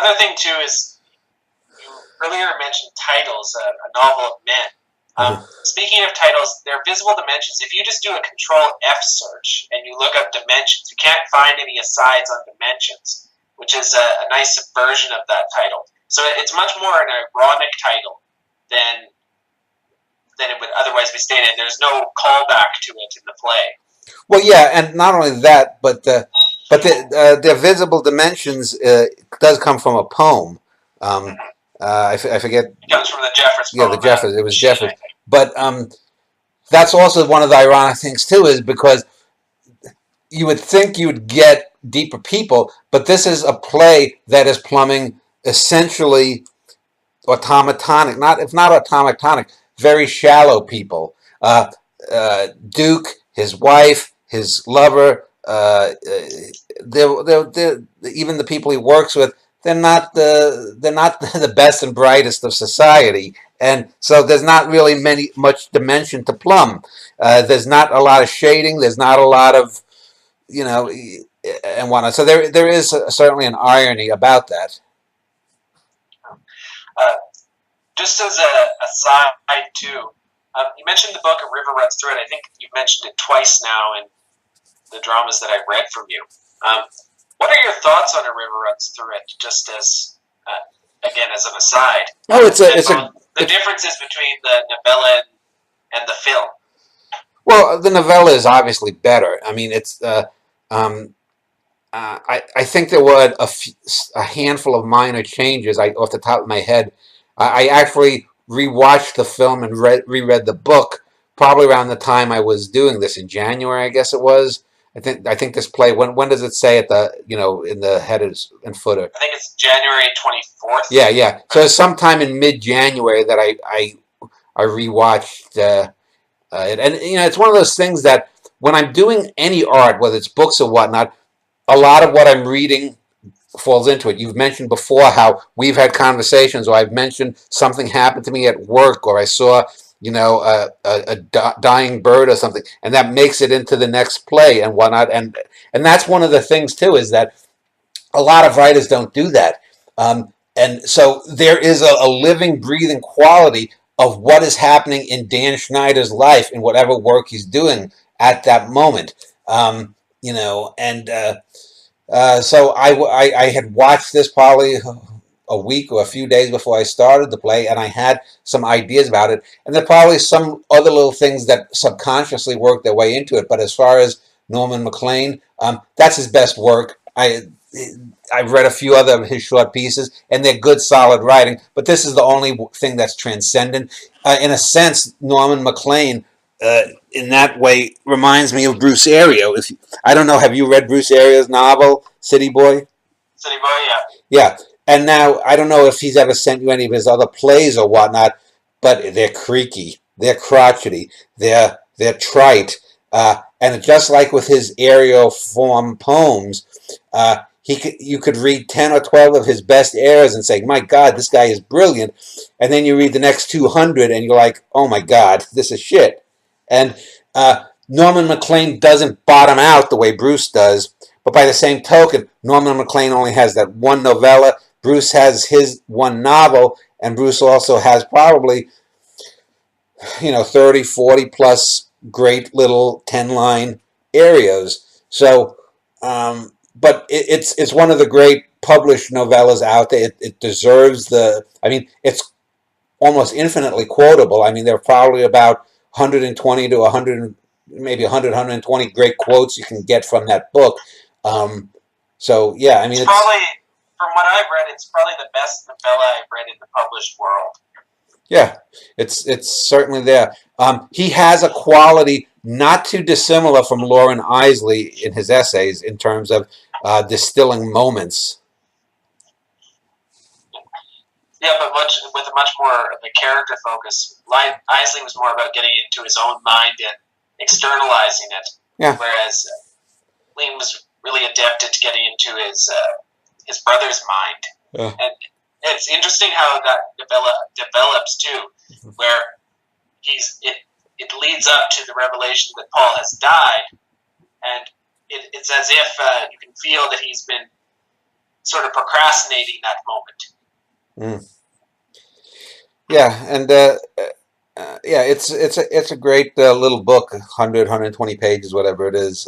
Another thing too is you earlier mentioned titles, a novel of men. Speaking of titles, they're visible dimensions. If you just do a Control F search and you look up dimensions, you can't find any asides on dimensions, which is a nice subversion of that title. So it's much more an ironic title than it would otherwise be stated. There's no callback to it in the play. Well, yeah, and not only that, but the visible dimensions does come from a poem. I forget. It comes from the Jeffers Yeah, poem. the Jeffers. It was Jeffers. But that's also one of the ironic things too, is because you would think you would get deeper people, but this is a play that is plumbing essentially automatonic, if not automatonic, very shallow people. Duke, his wife, his lover, even the people he works with, they're not the best and brightest of society, and so there's not really much dimension to plumb. There's not a lot of shading. There's not a lot of and whatnot. So there is certainly an irony about that. Just as a side too, you mentioned the book A River Runs Through It. I think you've mentioned it twice now in the dramas that I've read from you. What are your thoughts on A River Runs Through It? Just as again as an aside. Oh, the differences between the novella and the film. Well, the novella is obviously better. I mean, it's. I think there were a handful of minor changes. Off the top of my head, I actually rewatched the film and reread the book probably around the time I was doing this in January, I guess it was. I think this play. When does it say at the in the header and footer? I think it's January 24th. Yeah. So sometime in mid-January that I rewatched it, and it's one of those things that when I'm doing any art, whether it's books or whatnot, a lot of what I'm reading falls into it. You've mentioned before how we've had conversations, or I've mentioned something happened to me at work, or I saw a dying bird or something, and that makes it into the next play and whatnot. And that's one of the things too, is that a lot of writers don't do that. And so there is a living, breathing quality of what is happening in Dan Schneider's life in whatever work he's doing at that moment. So I had watched this probably a week or a few days before I started the play, and I had some ideas about it. And there are probably some other little things that subconsciously worked their way into it. But as far as Norman MacLean, that's his best work. I've read a few other of his short pieces, and they're good, solid writing. But this is the only thing that's transcendent. In a sense, Norman MacLean, in that way, reminds me of Bruce Ario. I don't know, have you read Bruce Ario's novel, City Boy? City Boy, yeah. Yeah. And now, I don't know if he's ever sent you any of his other plays or whatnot, but they're creaky, they're crotchety, they're trite. And just like with his Ario form poems, you could read 10 or 12 of his best airs and say, my God, this guy is brilliant. And then you read the next 200 and you're like, oh my God, this is shit. And Norman MacLean doesn't bottom out the way Bruce does. But by the same token, Norman MacLean only has that one novella. Bruce has his one novel. And Bruce also has probably 30, 40 plus great little 10-line areas. So, but it's one of the great published novellas out there. It deserves it's almost infinitely quotable. I mean, there are probably about 120 to 100, maybe 100, 120 great quotes you can get from that book. So, yeah, I mean, it's probably, from what I've read, it's probably the best novella I've read in the published world. Yeah, it's certainly there. He has a quality not too dissimilar from Lauren Isley in his essays in terms of distilling moments. Yeah, but with a much more of a character focus. Isley was more about getting into his own mind and externalizing it. Yeah. Whereas Lean was really adept at getting into his brother's mind. Yeah. And it's interesting how that develops too, where it leads up to the revelation that Paul has died, and it's as if you can feel that he's been sort of procrastinating that moment. Yeah, and yeah, it's a great little book, 100, 120 pages, whatever it is.